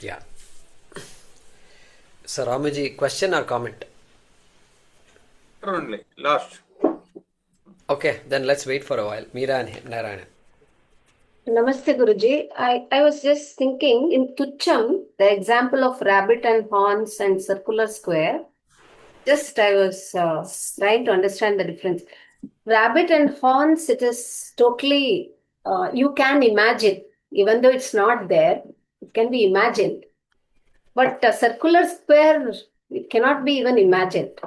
Yeah. So Ramaji, question or comment? Only last. Okay, then let's wait for a while. Meera and Narayana. Namaste, Guruji. I was just thinking in Tucham, the example of rabbit and horns and circular square, just I was trying to understand the difference. Rabbit and horns, it is totally, you can imagine, even though it's not there, it can be imagined. But a circular square, it cannot be even imagined.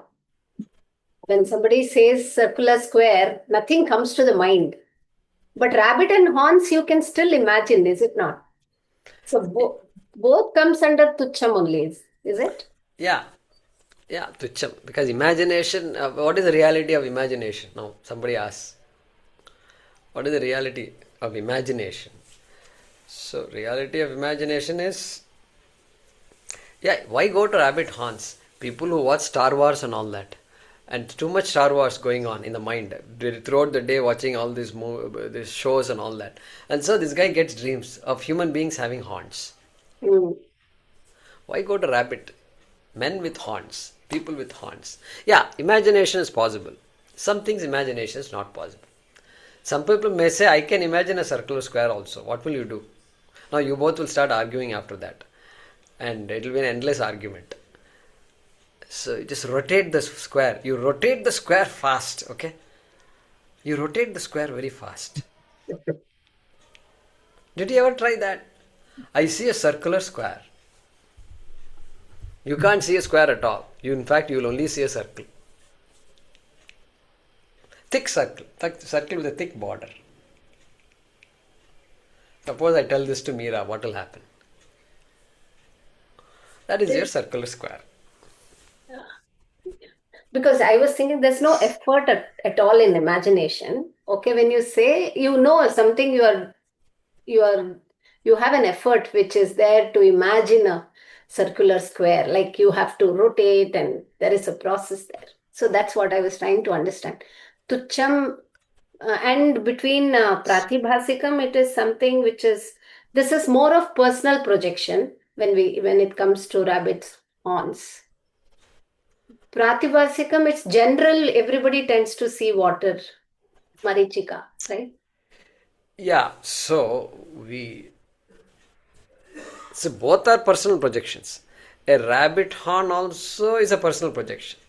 When somebody says circular square, nothing comes to the mind. But rabbit and horns, you can still imagine, is it not? So both comes under tucham only, is it? Yeah, yeah, tucham. Because imagination, what is the reality of imagination? Now, somebody asks, what is the reality of imagination? So, reality of imagination is, yeah, why go to rabbit horns? People who watch Star Wars and all that. And too much Star Wars going on in the mind throughout the day, watching all these shows and all that. And so this guy gets dreams of human beings having horns. Mm. Why go to rabbit? Men with horns, people with horns. Yeah, imagination is possible. Some things imagination is not possible. Some people may say, I can imagine a circular square also. What will you do? Now you both will start arguing after that. And it will be an endless argument. So you just rotate the square. You rotate the square fast, okay? You rotate the square very fast. Did you ever try that? I see a circular square. You can't see a square at all. In fact, you will only see a circle. Thick circle. Circle with a thick border. Suppose I tell this to Meera, what will happen? That is your circular square. Because I was thinking there's no effort at all in imagination. Okay, when you say you know something, you are you have an effort which is there to imagine a circular square. Like you have to rotate, and there is a process there. So that's what I was trying to understand. Tucham and between pratibhasikam, it is something which is this is more of personal projection when it comes to rabbits horns. Pratibhasikam, it's general, everybody tends to see water, marichika, right? Yeah, so both are personal projections. A rabbit horn also is a personal projection.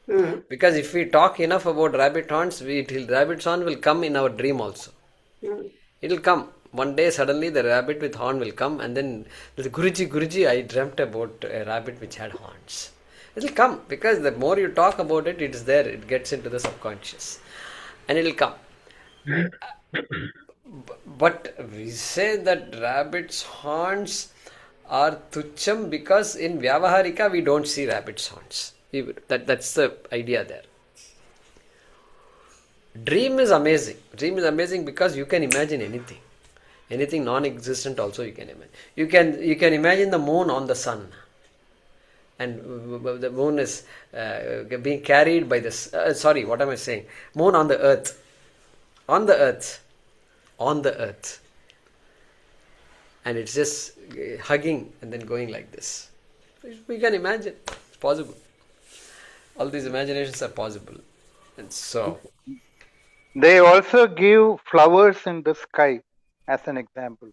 Mm. Because if we talk enough about rabbit horns, rabbit horn will come in our dream also. Mm. It will come. One day suddenly the rabbit with horn will come and then Guruji, I dreamt about a rabbit which had horns. It will come because the more you talk about it, it is there. It gets into the subconscious. And it will come. But we say that rabbit's horns are tucham because in Vyavaharika we don't see rabbit's horns. That's the idea there. Dream is amazing. Dream is amazing because you can imagine anything. Anything non-existent also you can imagine. You can imagine the moon on the sun. And the moon is being carried by this. Sorry, what am I saying? Moon on the earth. On the earth. On the earth. And it's just hugging and then going like this. We can imagine. It's possible. All these imaginations are possible. And so, They also give flowers in the sky as an example.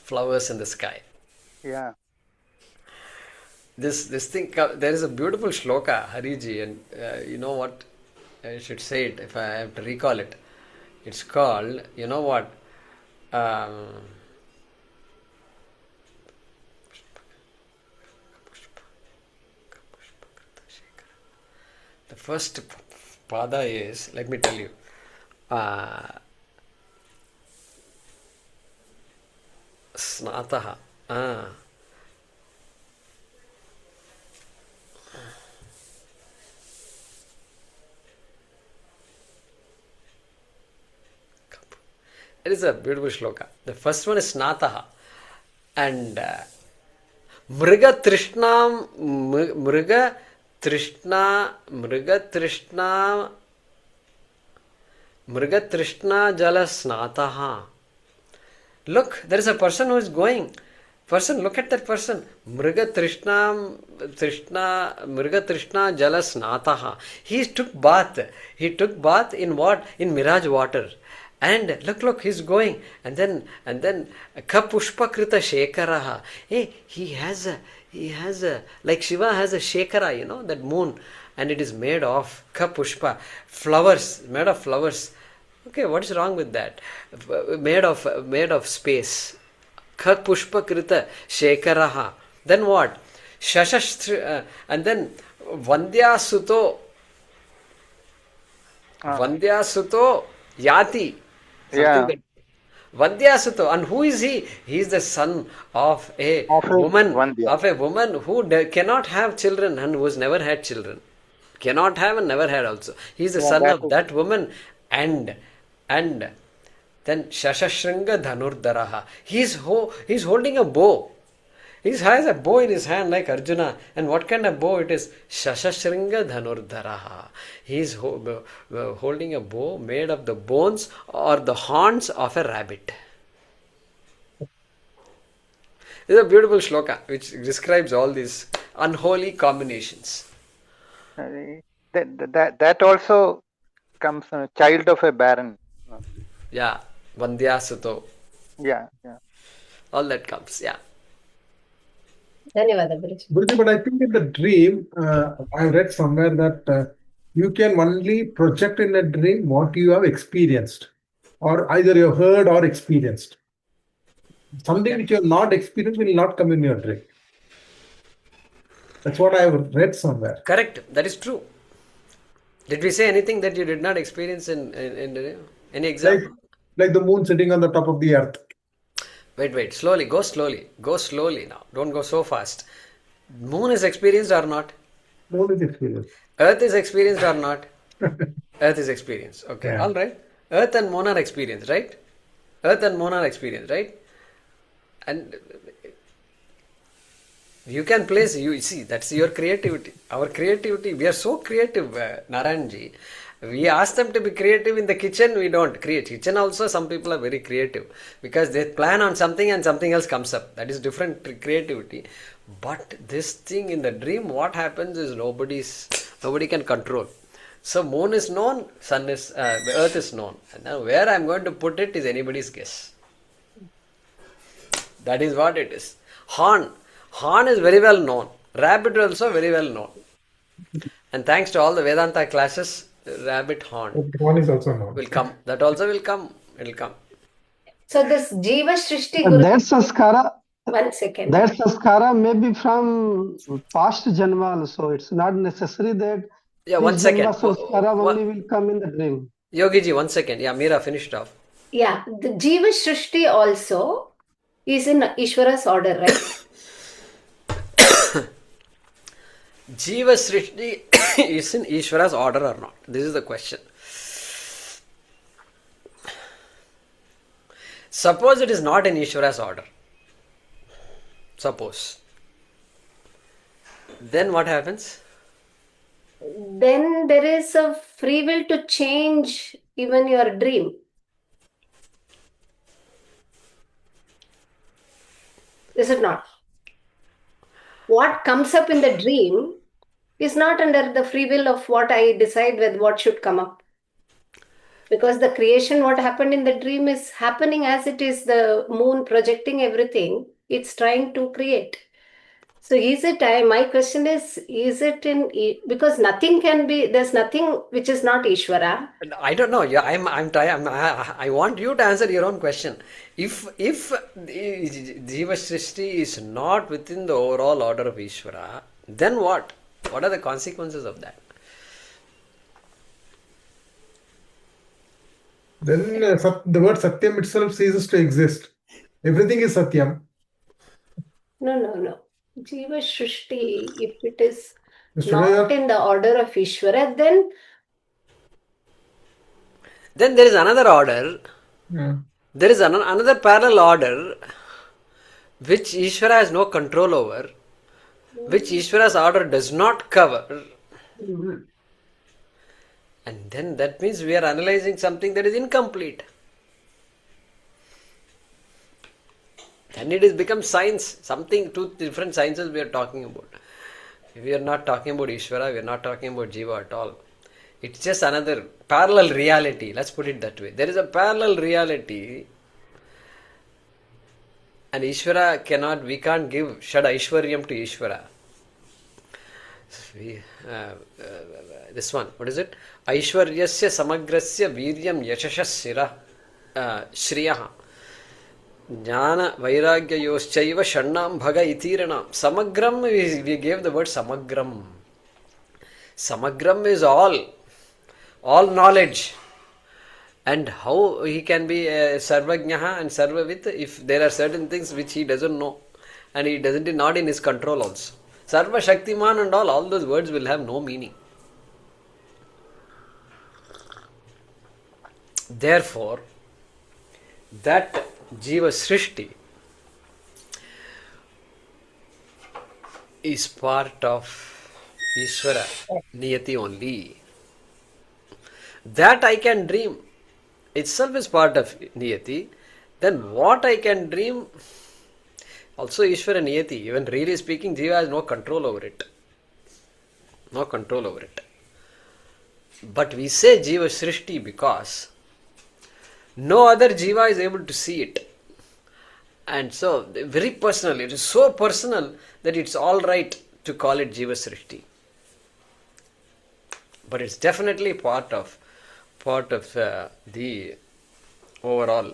flowers in the sky. Yeah. This thing, there is a beautiful shloka, Hariji, and you know what? I should say it if I have to recall it. It's called, you know what? The first pada is, let me tell you, snataha. It is a beautiful shloka. The first one is snataha. And mriga trishna, mriga trishna, mriga trishna, mriga trishna jala snataha. Look, there is a person who is going Person, look at that person. Mriga Trishna Jala Snataha. He took bath. He took bath in what? In mirage water. And look, he's going. And then Kapushpa Krita Shekaraha. Hey, he has a, like Shiva has a Shekara, that moon. And it is made of Kapushpa, flowers, made of flowers. Okay, what is wrong with that? Made of space. Khak Pushpa Krita Shekaraha. Then what? And then Vandya Suto Yati. Yeah. That Vandya Suto. And who is he? He is the son of a woman who cannot have children and who has never had children. Cannot have and never had also. He is the son of that woman. And then Shashashringa Dhanurdaraha. He's holding a bow. He has a bow in his hand like Arjuna. And what kind of bow it is? Shashashringa Dhanurdaraha. He's holding a bow made of the bones or the horns of a rabbit. This is a beautiful shloka which describes all these unholy combinations. That also comes a child of a baron. Yeah, Vandya Suto. Yeah. All that comes, yeah. Dhanyavada, Guruji. Guruji, but I think in the dream, I read somewhere that you can only project in a dream what you have experienced, or either you have heard or experienced. Something which you have not experienced will not come in your dream. That's what I have read somewhere. Correct, that is true. Did we say anything that you did not experience in the dream? Any example? Like the moon sitting on the top of the earth. Wait, slowly, go slowly now. Don't go so fast. Moon is experienced or not? Moon is experienced. Earth is experienced or not? Earth is experienced. Okay, Yeah. all right. Earth and moon are experienced, right? Earth and moon are experienced, right? And you can place, you see, that's your creativity. Our creativity, we are so creative, Narayanji. We ask them to be creative in the kitchen, we don't create. Kitchen also, some people are very creative because they plan on something and something else comes up. That is different creativity. But this thing in the dream, what happens is nobody can control. So moon is known, the earth is known. And now where I am going to put it is anybody's guess. That is what it is. Horn is very well known. Rabbit also very well known. And thanks to all the Vedanta classes, rabbit horn One is also known. will come. That also will come. It will come. So this Jiva Shrishti But Guru. that sanskara, One second. that sanskara may be from past janma also. It's not necessary that Yeah, one this second. janma sanskara only will come in the dream. Yogi ji, 1 second. Yeah, Meera finished off. Yeah, the Jiva Shrishti also is in Ishvara's order, right? Jiva Srishti is in Ishvara's order or not? This is the question. Suppose it is not in Ishvara's order. Suppose. Then what happens? Then there is a free will to change even your dream. Is it not? What comes up in the dream is not under the free will of what I decide with what should come up. Because the creation, what happened in the dream is happening as it is, the moon projecting everything, it's trying to create. So my question is it because nothing can be, there's nothing which is not Ishvara. I don't know. Yeah, I'm trying. I want you to answer your own question. If Jiva Srishti is not within the overall order of Ishvara, then what? What are the consequences of that? Then the word Satyam itself ceases to exist. Everything is Satyam. No. Jiva Shrishti, if it is Mr. not Raya? in the order of Ishvara, then Then there is another order. Yeah. There is another parallel order which Ishvara has no control over, which Ishvara's order does not cover. And then that means we are analyzing something that is incomplete. And it has become science, something, two different sciences we are talking about. We are not talking about Ishvara, we are not talking about Jiva at all. It's just another parallel reality, let's put it that way. There is a parallel reality, and Ishvara cannot, we can't give Shad Aishwaryam to Ishvara. This one, what is it? Aishwaryasya samagrasya viryam yashashasira shriyaha jnana vairagyayoschaiva shannam bhaga itiranam. Samagram, we gave the word samagram. Samagram is all knowledge. And how he can be sarvajnaha and sarvavit if there are certain things which he doesn't know and he doesn't, not in his control also. Sarva Shaktiman and all those words will have no meaning. Therefore, that Jiva Srishti is part of Ishvara Niyati only. That I can dream itself is part of Niyati. Then what I can dream also Ishvara Niyati. Even really speaking, Jiva has no control over it. No control over it. But we say Jiva Srishti because no other Jiva is able to see it. And so, very personal. It is so personal that it's all right to call it Jiva Srishti. But it's definitely part of the overall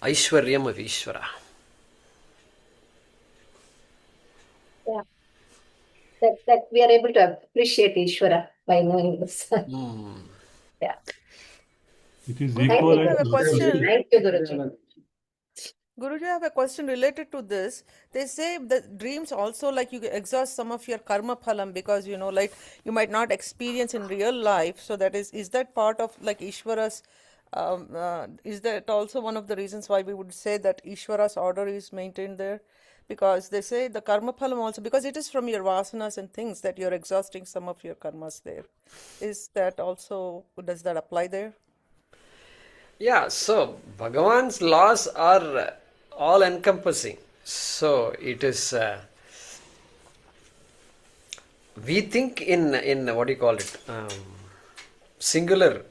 Aishwaryam of Ishvara. Yeah. That we are able to appreciate Ishvara by knowing this. Yeah. It is Thank you, equivalent I have a to question. Thank you, Guruji. Guruji, I have a question related to this. They say that dreams also, like, you exhaust some of your karma phalam because, like, you might not experience in real life. So that is that part of like Ishvara's, is that also one of the reasons why we would say that Ishvara's order is maintained there? Because they say the karma phalam also, because it is from your vasanas and things that you're exhausting some of your karmas there. Is that also, does that apply there? Yeah, so Bhagavan's laws are all encompassing. So it is, we think in what do you call it, singular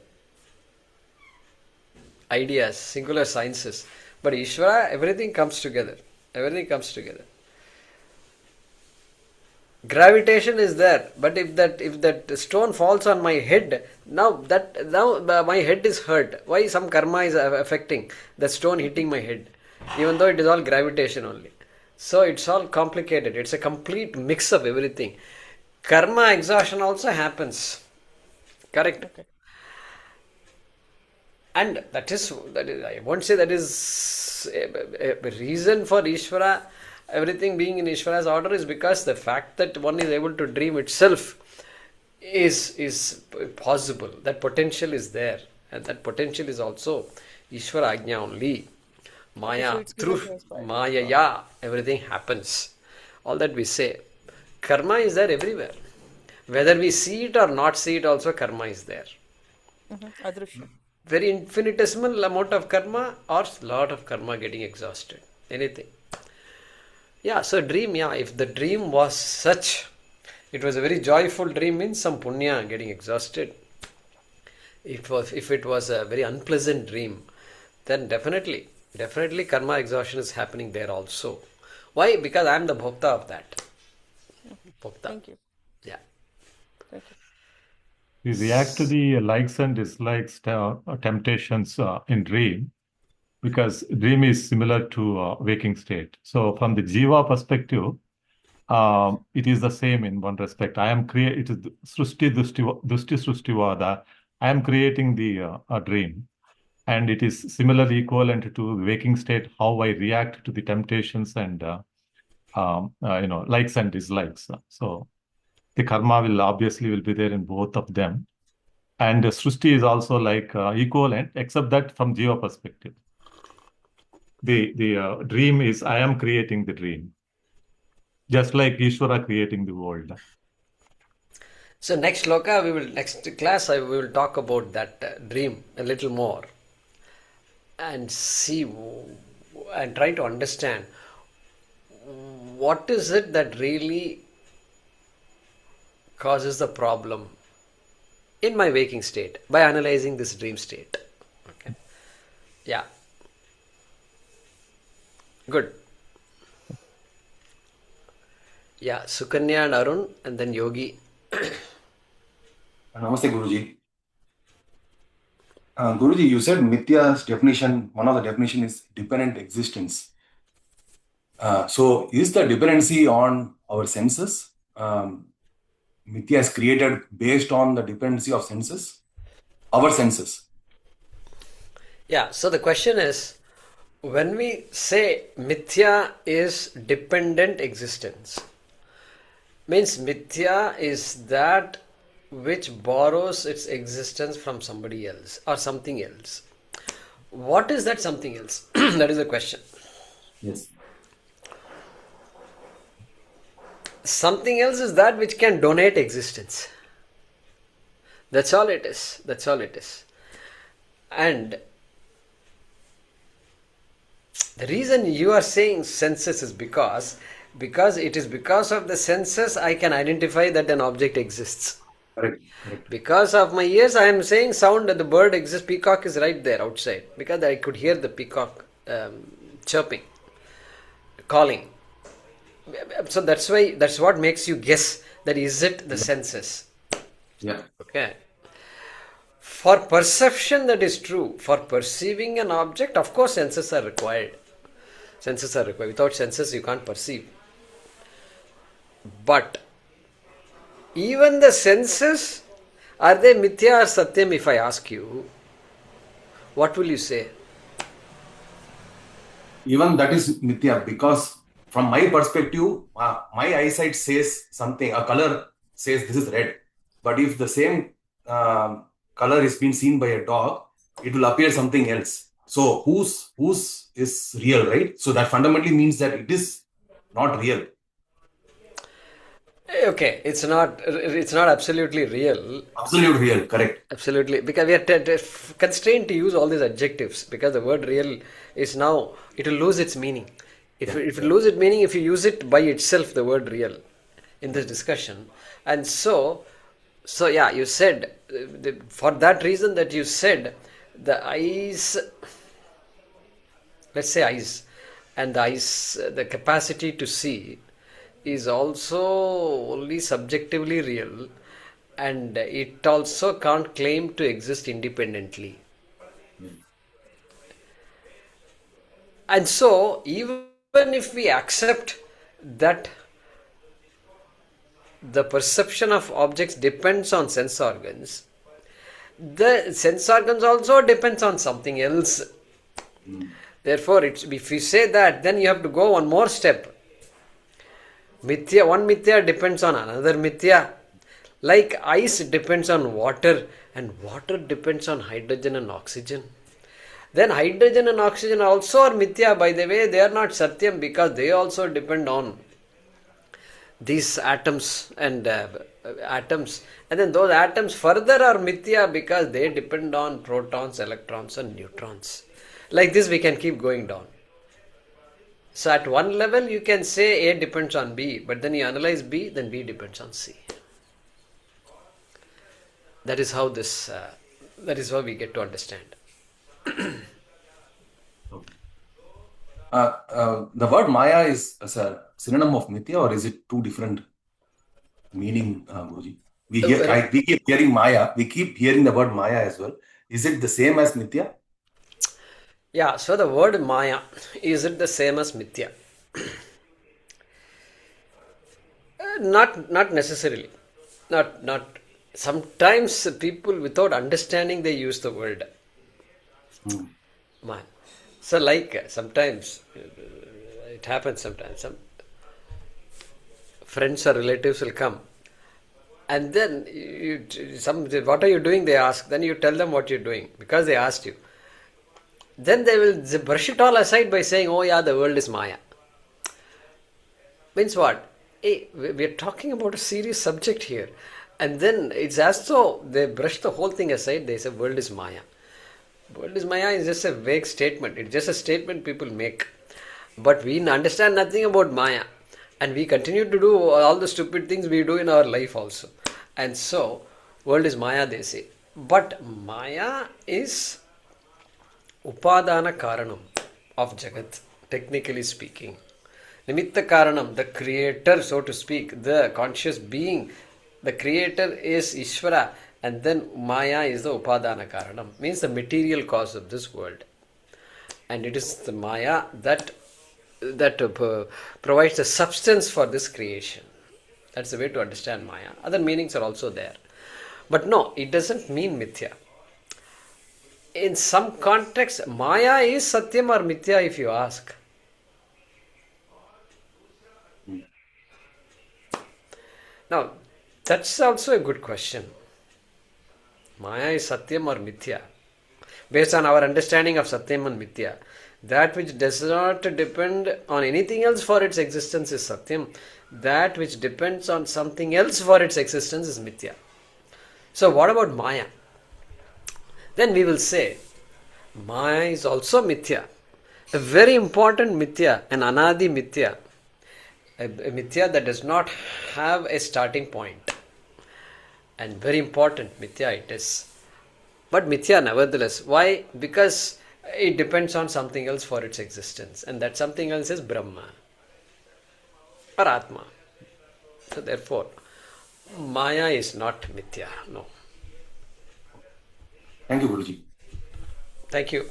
ideas, singular sciences. But Ishvara, everything comes together. Everything comes together. Gravitation is there, but if that stone falls on my head, now my head is hurt. Why? Some karma is affecting the stone hitting my head, even though it is all gravitation only. So it's all complicated. It's a complete mix of everything. Karma exhaustion also happens. Correct. Okay. And that is I won't say that is a reason for Ishvara. Everything being in Ishvara's order is because the fact that one is able to dream itself is possible. That potential is there, and that potential is also Ishvara Ajna only. Maya, So it's given through to us by Maya, yeah, everything happens. All that we say. Karma is there everywhere. Whether we see it or not see it, also karma is there. Adrishya. Very infinitesimal amount of karma or lot of karma getting exhausted. Anything. Yeah, so dream, yeah, if the dream was such, it was a very joyful dream, means some punya getting exhausted. If it was a very unpleasant dream, then definitely karma exhaustion is happening there also. Why? Because I am the bhokta of that. Bhokta. Thank you. Yeah. Thank you. we react to the likes and dislikes, temptations in dream, because dream is similar to waking state. So from the jiva perspective, it is the same in one respect. It is Srushti Dushti Srushtivada. I am creating the a dream. And it is similarly equivalent to waking state, how I react to the temptations and likes and dislikes. So the karma will obviously be there in both of them. And Srushti is also like equivalent, except that from jiva perspective. The dream is I am creating the dream, just like Ishvara creating the world. So next sloka, next class, we will talk about that dream a little more and see and try to understand what is it that really causes the problem in my waking state by analyzing this dream state. Okay. Yeah. Good. Yeah, Sukanya and Arun, and then Yogi. Namaste, Guruji. Guruji, you said Mithya's definition, one of the definition is dependent existence. So is the dependency on our senses? Mithya is created based on the dependency of senses? Our senses. Yeah, so the question is, when we say Mithya is dependent existence, means Mithya is that which borrows its existence from somebody else or something else. What is that something else? That is the question. Yes. Something else is that which can donate existence. That's all it is. That's all it is. And the reason you are saying senses is because it is because of the senses I can identify that an object exists. Correct. Correct. Because of my ears, I am saying sound that the bird exists, peacock is right there outside. Because I could hear the peacock chirping, calling. So that's why, that's what makes you guess that is it the senses. Yeah. Okay. For perception, that is true. For perceiving an object, of course, senses are required. Senses are required. Without senses, you can't perceive. But even the senses, are they mithya or satyam? If I ask you, what will you say? Even that is Mithya, because from my perspective, my eyesight says something, a color says this is red. But if the same color is being seen by a dog, it will appear something else. So whose is real, right? So that fundamentally means that it is not real. Okay, it's not absolutely real. Absolute real, correct. Absolutely, because we are constrained to use all these adjectives, because the word real is now, it will lose its meaning. If it lose its meaning, if you use it by itself, the word real, in this discussion. And so yeah, you said, for that reason that you said, the eyes, let's say eyes, and the eyes, the capacity to see is also only subjectively real, and it also can't claim to exist independently. And so, even if we accept that the perception of objects depends on sense organs, the sense organs also depends on something else. Therefore, if you say that, then you have to go one more step. Mithya, one mithya depends on another mithya. Like ice depends on water, and water depends on hydrogen and oxygen. Then hydrogen and oxygen also are mithya. By the way, they are not satyam, because they also depend on these atoms and atoms. And then those atoms further are mithya because they depend on protons, electrons and neutrons. Like this we can keep going down. So at one level you can say A depends on B, but then you analyze B, then B depends on C. That is how this, that is how we get to understand. The word Maya is as a synonym of Mithya, or is it two different meaning, Guruji? We keep hearing Maya, we keep hearing the word Maya as well. Is it the same as Mithya? Yeah, so the word Maya, is it the same as Mithya? Not necessarily. Not. Sometimes people without understanding they use the word Maya. So like sometimes, it happens sometimes, some friends or relatives will come, and then what are you doing, they ask, then you tell them what you're doing because they asked you. Then they will brush it all aside by saying, oh yeah, the world is Maya. Means what? Hey, we are talking about a serious subject here. And then it's as though they brush the whole thing aside, they say world is Maya. World is Maya is just a vague statement. It's just a statement people make. But we understand nothing about Maya. And we continue to do all the stupid things we do in our life also. And so, world is Maya, they say. But Maya is Upadana Karanam of Jagat, technically speaking. Nimitta Karanam, the creator, so to speak, the conscious being, the creator is Ishvara, and then Maya is the Upadana Karanam, means the material cause of this world. And it is the Maya that provides the substance for this creation. That's the way to understand Maya. Other meanings are also there. But no, it doesn't mean Mithya. In some context, Maya is Satyam or Mithya if you ask. Now, that's also a good question. Maya is Satyam or Mithya? Based on our understanding of Satyam and Mithya, that which does not depend on anything else for its existence is Satyam. That which depends on something else for its existence is Mithya. So, what about Maya? Then we will say, Maya is also Mithya. A very important Mithya, an Anadi Mithya. A Mithya that does not have a starting point. And very important Mithya it is. But Mithya nevertheless. Why? Because it depends on something else for its existence. And that something else is Brahma. Or Atma. So therefore, Maya is not Mithya. No. Thank you, Guruji. Thank you.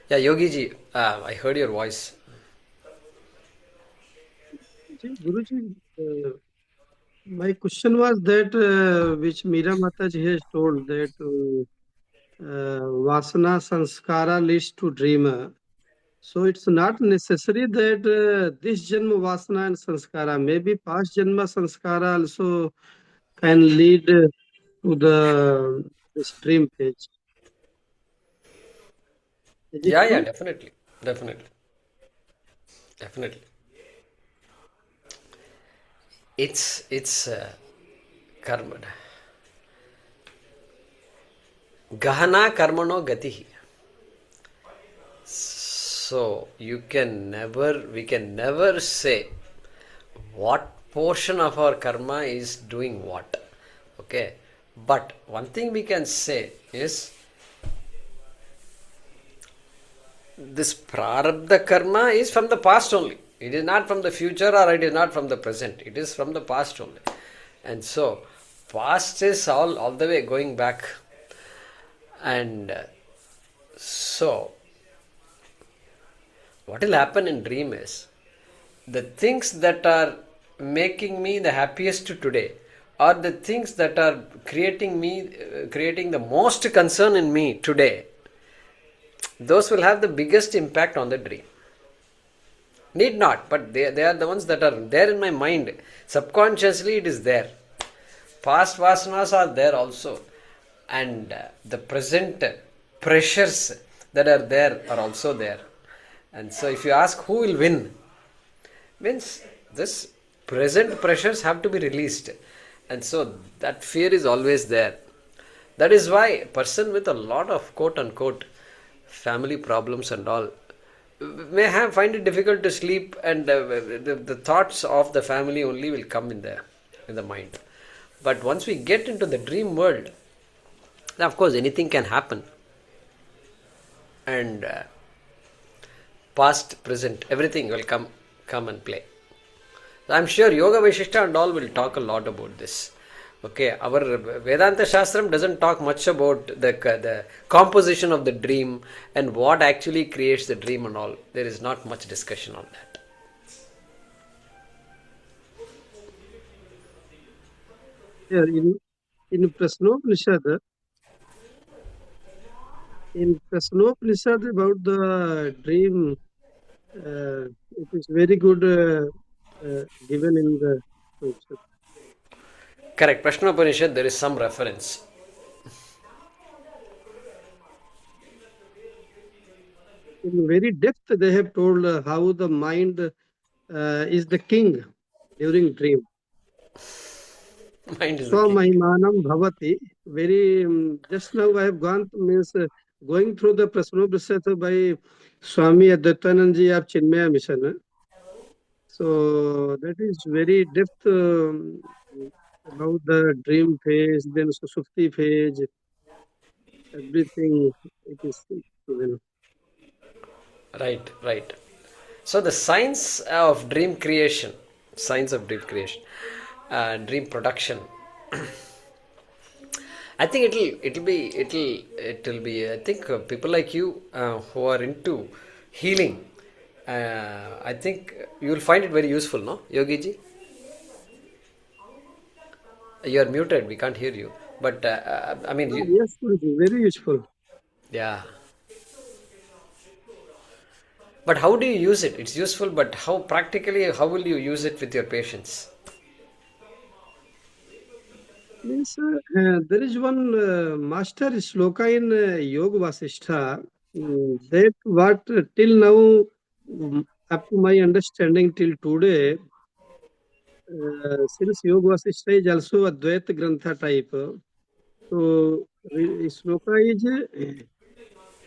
Yeah, Yogi ji, I heard your voice. Guruji, my question was that which Meera Mataji has told that Vasana Sanskara leads to dream. So it's not necessary that this Janma Vasana and Sanskara, maybe past Janma Sanskara also can lead to this dream page. Is it Yeah, true? definitely. Definitely. It's karma. Gahana karmano gatihi. So we can never say what portion of our karma is doing what. Okay. But one thing we can say is this prarabdha karma is from the past only. It is not from the future or it is not from the present. It is from the past only. And so, past is all the way going back. And so, what will happen in dream is, the things that are making me the happiest today are the things that are creating the most concern in me today. Those will have the biggest impact on the dream. Need not, but they are the ones that are there in my mind. Subconsciously it is there. Past vasanas are there also. And the present pressures that are there are also there. And so if you ask who will win, means this present pressures have to be released. And so that fear is always there. That is why a person with a lot of quote unquote family problems and all may find it difficult to sleep, and the thoughts of the family only will come in the mind. But once we get into the dream world, then of course anything can happen, and past, present, everything will come and play. I'm sure Yoga Vaishishta and all will talk a lot about this. Okay, our Vedanta Shastram doesn't talk much about the composition of the dream and what actually creates the dream and all. There is not much discussion on that. Here in Prasnopanishad, about the dream, it is very good given in the Upanishad. Correct. Prashnopanishad, there is some reference. In very depth, they have told how the mind is the king during dream. Mind is the king. Swamahimanam bhavati. Very just now I have gone to means going through the Prasnoprasata by Swami Advaitanandaji of Chinmaya Mission. So that is very depth about the dream phase, then Susupti phase, everything it is given. Right, right. So the science of dream creation, dream production. I think it'll be. I think people like you who are into healing, I think you will find it very useful, no, Yogi ji? You are muted. We can't hear you. But I mean, Yes, Guruji, very useful. yeah. But how do you use it? It's useful, but how practically, how will you use it with your patients? Means there is one master shloka in Yoga Vasishtha that what till now, up to my understanding till today, since Yoga Vasishtha is also Advaita Grantha type, so shloka is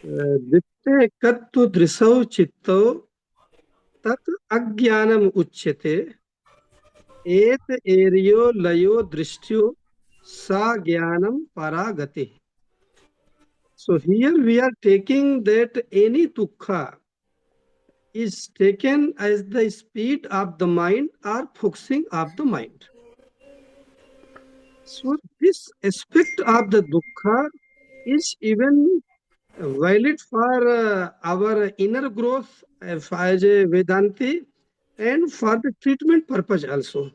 Ditte kattu drisau chitto tat ajnanam uchyate et eryo layo drishtyo sa jnanam paragati. So here we are taking that any dukkha is taken as the speed of the mind or focusing of the mind. So this aspect of the dukkha is even valid for our inner growth as a Vedanti and for the treatment purpose also.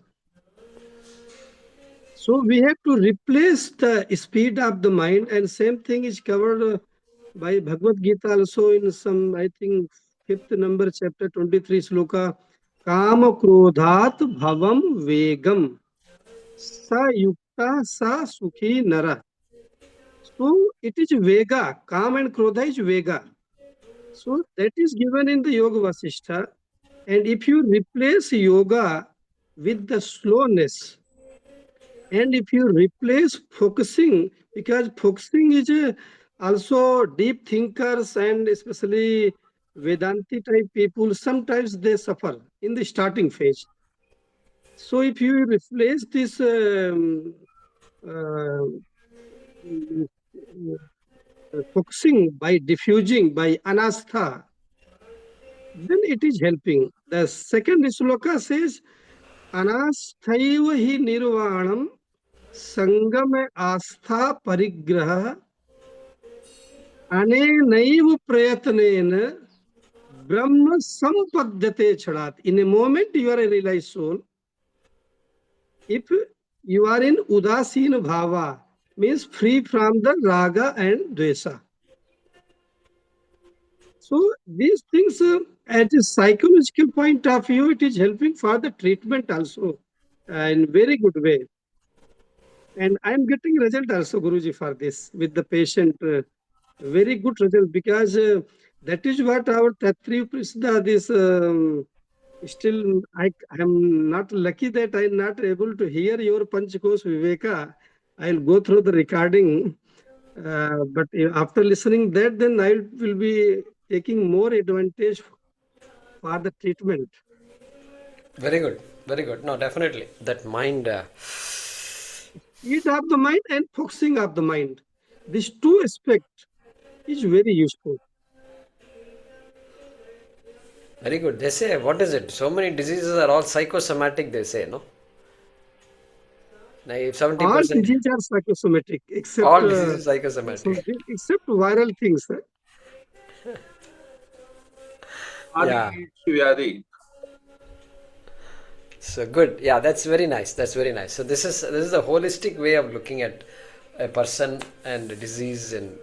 So we have to replace the speed of the mind, and same thing is covered by Bhagavad Gita also in some, I think, 5th number chapter 23 sloka. Kama krodhat bhavam vegam sa yukta sa sukhi nara. So it is vega, Kama and krodha is vega. So that is given in the Yoga Vasishtha. And if you replace yoga with the slowness, and if you replace focusing, because focusing is also deep thinkers and especially Vedanti type people, sometimes they suffer in the starting phase. So if you replace this focusing by diffusing, by anastha, then it is helping. The second sloka says, anasthaiva hi nirvanam sangame astha parigraha anenaiva prayatnena brahma sampadhyate chadat. In a moment you are a realized soul. If you are in udasin bhava, means free from the raga and dvesa. So these things, at a psychological point of view, it is helping for the treatment also in very good way. And I am getting result also, Guruji, for this with the patient. Very good result, because that is what our Tatri Prasiddha, this still I am not lucky that I am not able to hear your Panchakos Viveka. I will go through the recording. But after listening that, then I will be taking more advantage for the treatment. Very good, very good. No, definitely. That mind. Speed of the mind and focusing of the mind. These two aspects is very useful. Very good. They say, what is it? So many diseases are all psychosomatic, they say, no? Now, if 70%. All diseases are psychosomatic, except all diseases psychosomatic. except viral things. Yeah. So good. Yeah, that's very nice. That's very nice. So this is a holistic way of looking at a person and disease and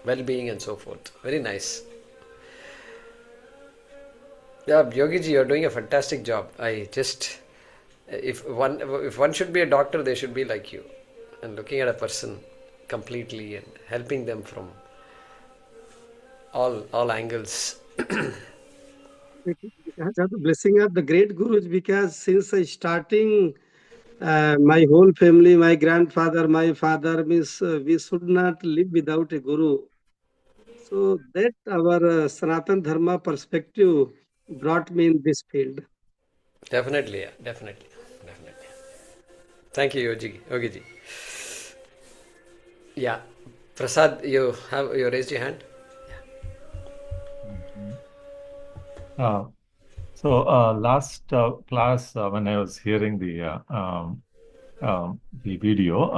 well-being and so forth. Very nice. Yeah, Yogi ji, you're doing a fantastic job. If one should be a doctor, they should be like you, and looking at a person completely and helping them from all angles. Because of the blessing of the great gurus, because since I starting my whole family, my grandfather, my father, means we should not live without a guru. So that our Sanatan Dharma perspective brought me in this field. Definitely, yeah, definitely. Thank you, Yogiji. Yeah. Prasad, you raised your hand? So last class, when I was hearing the video,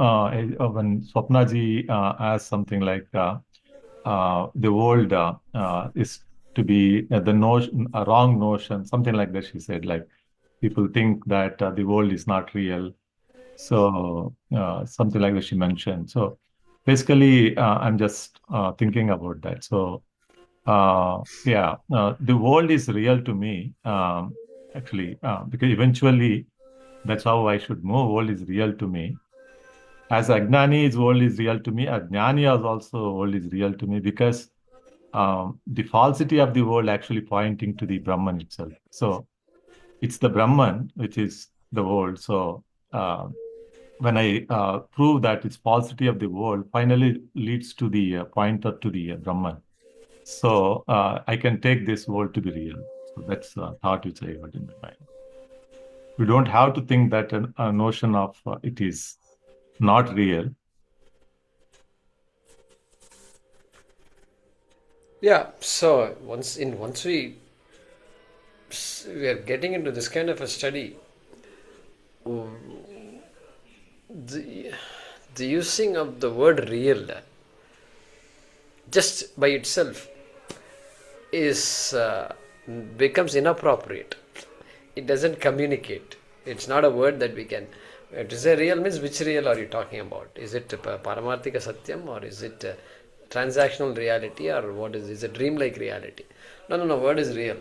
when Swapnaji asked something like the world is to be the notion, a wrong notion, something like that. She said, like people think that the world is not real. So something like that she mentioned. So basically, I'm just thinking about that. So the world is real to me, actually, because eventually that's how I should move. World is real to me. As Agnani, world is real to me. Ajnani is also world is real to me because the falsity of the world actually pointing to the Brahman itself. So it's the Brahman which is the world. So when I prove that it's falsity of the world, finally leads to the pointer to the Brahman. So I can take this world to be real. So that's a thought which I had in my mind. We don't have to think that a notion of it is not real. Yeah. So once we are getting into this kind of a study, the using of the word real just by itself is becomes inappropriate. It doesn't communicate. It's not a word that we can. To say real means which real are you talking about? Is it Paramarthika Satyam, or is it transactional reality, or what is it dreamlike reality? No. Word is real.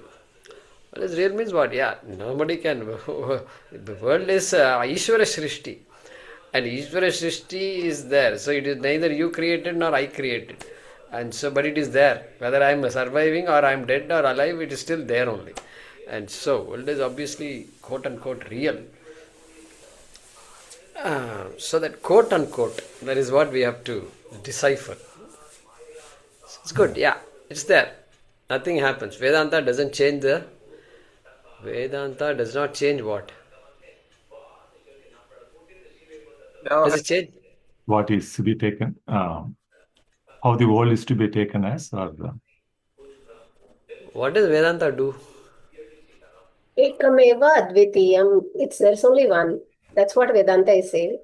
What is real means what? Yeah, nobody can. The world is Ishvara Srishti. And Ishvara Srishti is there. So it is neither you created nor I created. And so, but it is there. Whether I am surviving or I am dead or alive, it is still there only. And so, world is obviously quote unquote real. So that quote unquote, that is what we have to decipher. It's good, yeah, it's there. Nothing happens. Vedanta doesn't change the. Vedanta does not change what? Does it change? What is to be taken, how the world is to be taken as, or What does Vedanta do? Ekameva Advitiyam. There's only one. That's what Vedanta is saying.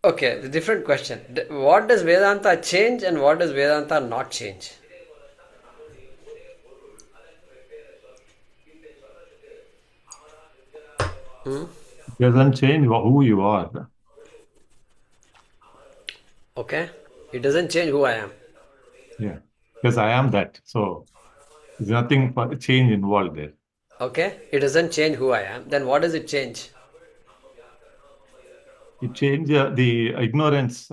Okay, the different question. What does Vedanta change and what does Vedanta not change? doesn't change who you are. Okay, it doesn't change who I am. Yeah, because I am that. So there's nothing for change involved there. Okay, it doesn't change who I am. Then what does it change? It changes the ignorance.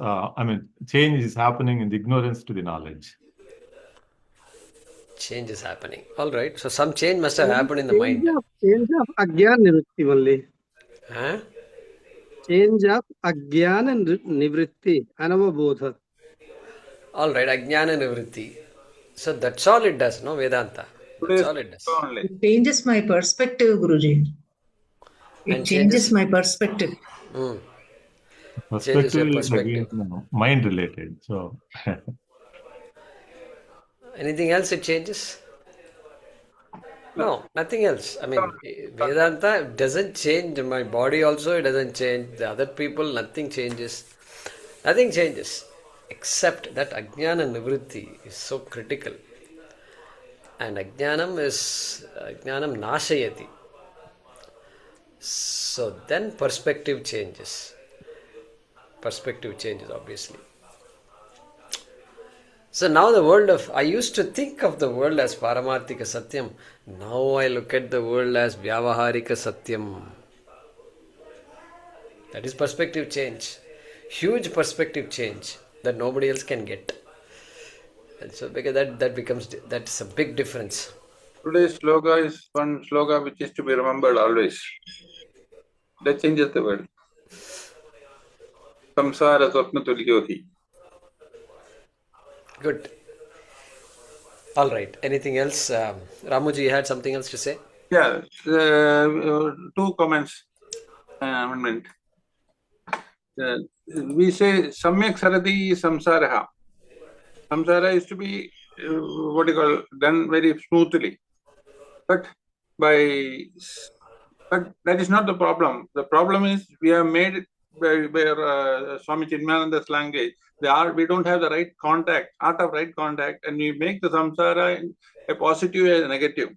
Change is happening in the ignorance to the knowledge. Change is happening. All right. So some change must have happened in the mind. Change of Agyan Nivritti only. Huh? Change of Agyan and Nivritti, Atmabodha. All right. Ajnana Nivritti. So that's all it does, no? Vedanta. That's all it does. It changes my perspective, Guruji. It And changes my perspective. Changes your Perspective is perspective. again mind related. So Anything else it changes? No, nothing else. I mean, Vedanta doesn't change my body also, it doesn't change the other people, nothing changes. Nothing changes. Except that Ajnana Nivritti is so critical. And Ajnanam Nashayati. So then perspective changes. Perspective changes, obviously. So now the world of, I used to think of the world as Paramarthika Satyam. Now I look at the world as Vyavaharika Satyam. That is perspective change. Huge perspective change that nobody else can get. And so because that's a big difference. Today's sloga is one sloga which is to be remembered always. That changes the world. samsara swapna tulyo hi. Good. All right. Anything else? Ramuji, you had something else to say? Yeah, two comments. 1 minute. We say samyak sarati samsaraha. Samsara is to be what you call done very smoothly, but that is not the problem. The problem is we have made it by Swami Chinmayananda's language. We don't have the right contact, art of right contact, and we make the samsara a positive and a negative.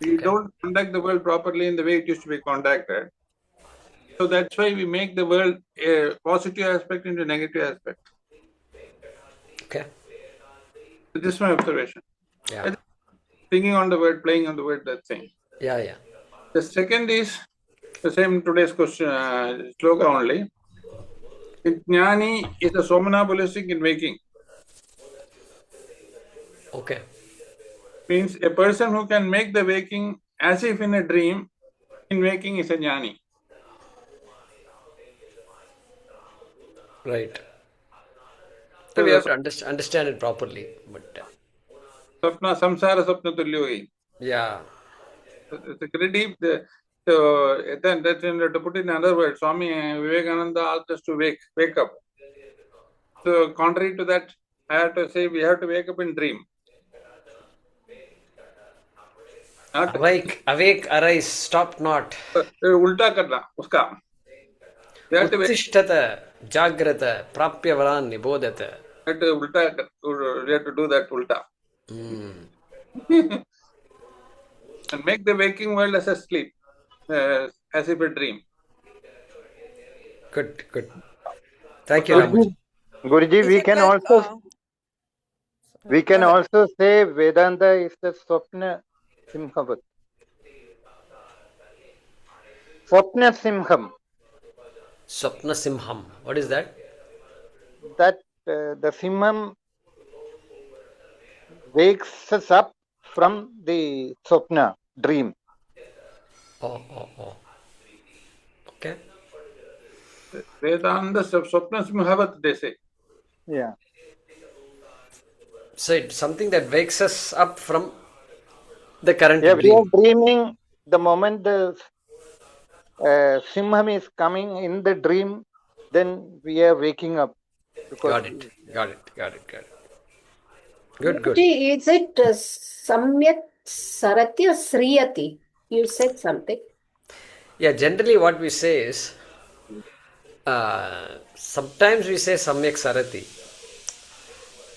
We don't conduct the world properly in the way it used to be conducted. So that's why we make the world a positive aspect into a negative aspect. Okay. So this is my observation. Yeah. Thinking on the word, playing on the word, that thing. Yeah. The second is the same today's question, sloka only. Jnani is a somnambulistic in waking. Okay. Means a person who can make the waking as if in a dream, in waking is a jnani. Right. So we have to understand it properly. But Samsara sapna tulyo. yeah. It's a very deep. So then that's to put it in another word, Swami Vivekananda asked us to wake up. So contrary to that, I have to say we have to wake up in dream. Awake, arise, stop not. उल्टा करना उसका. Uttishtata, jagrata, prapyavaran nibodata. We have to do that ulta. And make the waking world as a sleep, as if a dream. Good. Thank you, Ramuji. Guruji, we can also say Vedanta is the Swapna Simhavat. Swapna Simham. Swapna Simham. What is that? That the Simham wakes us up from the Swapna, dream. Oh. Okay. Vedanta Swapna Simhavat, they say. Yeah. So it's something that wakes us up from the current dream. We are dreaming the moment the Simham is coming in the dream, then we are waking up. Got it. Good. Is it samyak sarati or sriyati? You said something. Yeah, generally what we say is, sometimes we say samyak sarati.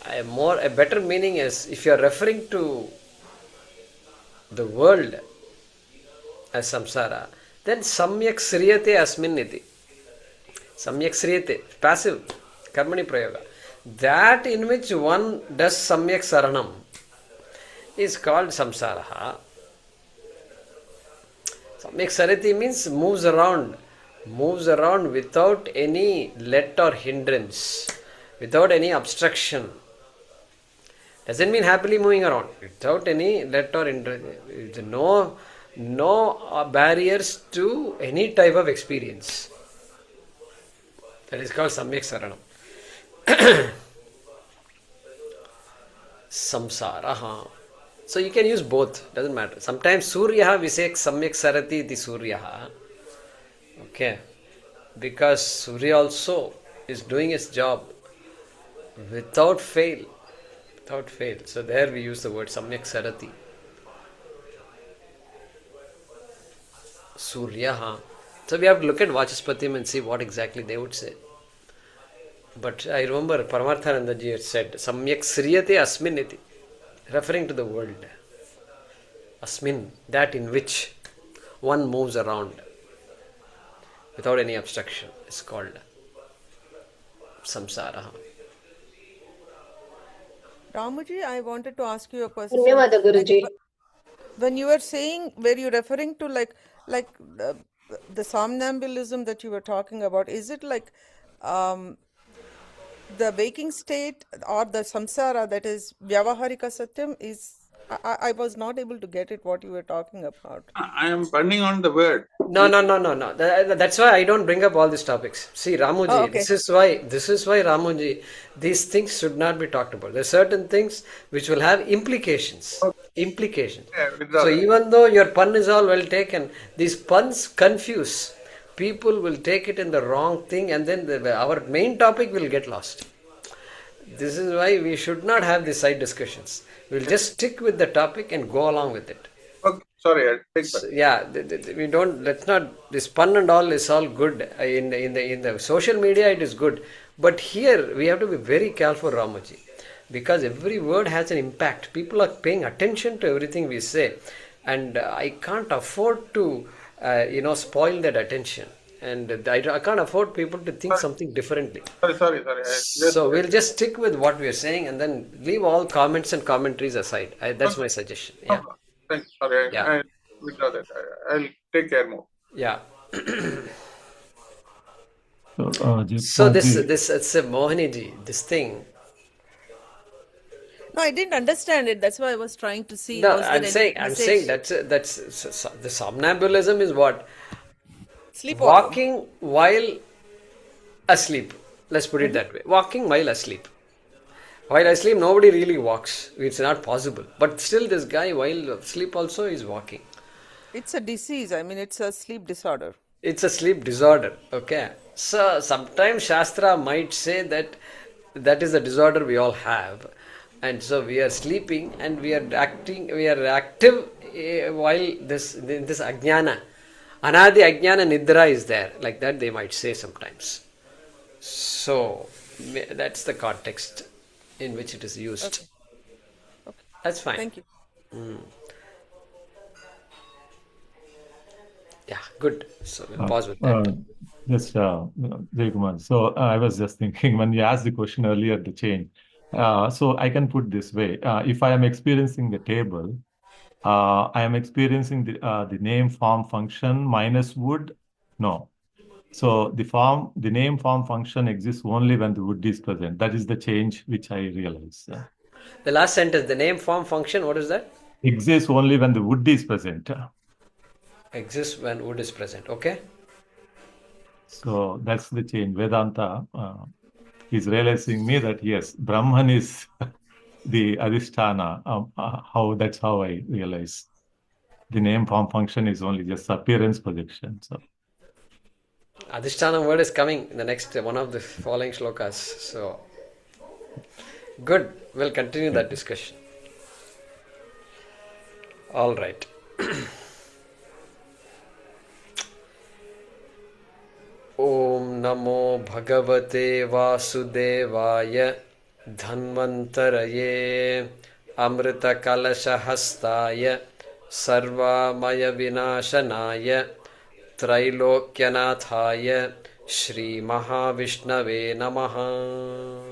A better meaning is, if you are referring to the world as samsara, then samyak sriyate asmin iti. Samyak sriyate, passive, karmani prayoga. That in which one does samyak saranam is called samsaraha. Samyak sarati means moves around without any let or hindrance, without any obstruction. Doesn't mean happily moving around, without any let or hindrance. No barriers to any type of experience. That is called samyak saranam. Samsara. So you can use both, doesn't matter. Sometimes Surya we say samyak sarati iti Surya. Okay. Because Surya also is doing his job without fail. So there we use the word samyak sarati. Surya. So we have to look at Vachaspatim and see what exactly they would say. But I remember Paramarthanandaji had said, Samyak Sriyate Asmin iti, referring to the world. Asmin, that in which one moves around without any obstruction, is called samsara. Ramuji, I wanted to ask you a question. Dhanyawada, Guruji. When you were saying, were you referring to like the somnambulism that you were talking about? Is it like the waking state or the samsara, that is Vyavaharika Satyam, is I was not able to get it what you were talking about. I am burning on the word. No, no, no, no, no. That's why I don't bring up all these topics. See, Oh, Ramuji, okay. this is why Ramuji, these things should not be talked about. There are certain things which will have implications. Okay. Implications. Yeah, withdraw So that. even though your pun is all well taken, these puns confuse. People will take it in the wrong thing, and then our main topic will get lost. This is why we should not have these side discussions. We'll just stick with the topic and go along with it. Okay, sorry, I take back. So, yeah, we don't. Let's not. This pun and all is all good in the social media. It is good, but here we have to be very careful, Ramoji, because every word has an impact. People are paying attention to everything we say, and I can't afford to, spoil that attention. And I can't afford people to think Sorry, something differently. sorry. So we'll just stick with what we are saying, and then leave all comments and commentaries aside. That's my suggestion. Yeah, Thanks. Sorry, yeah, I withdraw that. I'll take care more. yeah. So, So Jitpanji, it's a Mohaniji, this thing. No, I didn't understand it. That's why I was trying to see No, was there any I'm saying message. that's the somnambulism is what Sleepwalking. walking while asleep. Let's put it Mm-hmm. that way. Walking while asleep. While asleep, nobody really walks. It's not possible. But still, this guy while asleep also is walking. It's a disease. I mean, it's a sleep disorder. It's a sleep disorder. Okay. So sometimes Shastra might say that that is a disorder we all have, and so we are sleeping and we are acting. We are active while this ajnana, anadi ajnana nidra is there. Like that they might say sometimes. So that's the context in which it is used. Okay. Okay. That's fine. Thank you. Yeah, good. So we'll uh, pause with uh, that. just Jay Kumar. So I was just thinking when you asked the question earlier, the change. So I can put this way: if I am experiencing a table, I am experiencing the name form function minus wood. No. So the name form function exists only when the wood is present. That is the change which I realize. The last sentence, the name form function, what is that? Exists only when the wood is present. Exists when wood is present. Okay. So that's the change. Vedanta is realizing me that yes, Brahman is the Adhisthana. That's how I realize the name form function is only just appearance projection. So Adhisthana word is coming in the next one of the following shlokas. So good. We'll continue that discussion. All right. Om Namo Bhagavate Vasudevaya Dhanvantaraye Amrita Kalashahastaya Sarvamaya Vinashanaya Trailokyanathaaya Shri Mahavishnave Namaha.